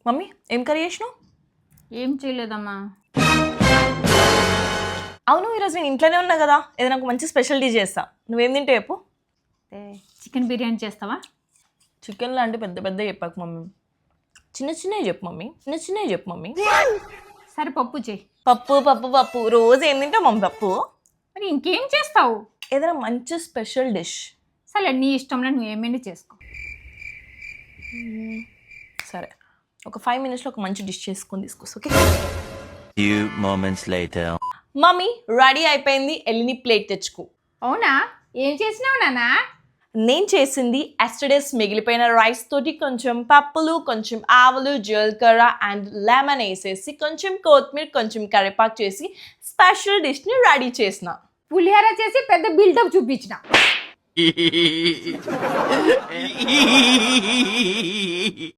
Mummy ఏం curry చేసినావు? ఏం చేయలేదమ్మా. అవును, ఈరోజు నేను ఇంట్లోనే ఉన్నా కదా, ఏదైనా నాకు మంచి స్పెషల్ డిష్ చేస్తా. నువ్వేం తింటే చెప్పు. చికెన్ బిర్యానీ చేస్తావా? చికెన్ లాంటి పెద్ద పెద్ద చెప్పకు మమ్మీ, చిన్న చిన్నవి చెప్పు మమ్మీ, చిన్న చిన్నవి చెప్పు మమ్మీ. సరే పప్పు చేయి. పప్పు పప్పు పప్పు రోజు ఏం తింటావు మమ్మీ? పప్పు. మరి ఇంకేం చేస్తావు? ఏదైనా మంచి స్పెషల్ డిష్. సరే నీ ఇష్టంలో నువ్వు ఏమైనా చేసుకో. సరే, ఒక 5 minutesలో ఒక మంచి డిష్ చేసుకొని తీసుకొస్తా. Okay. Few moments later. Mummy ready అయిపోయింది, ఎల్లిని ప్లేట్ తెచ్చుకో. అవునా, ఏం చేసినావు నాన్న? నేను చేసింది ఎస్టర్డేస్ మిగిలిపోయిన రైస్ తోటి కొంచెం పప్పులు, కొంచెం ఆవులు, జీలకర్ర అండ్ లెమన్ వేసేసి కొంచెం కొత్తిమీర, కొంచెం కరివేపాకు చేసి స్పెషల్ డిష్ని రెడీ చేసిన. పులిహోర చేసి పెద్ద బిల్డప్ చూపించిన.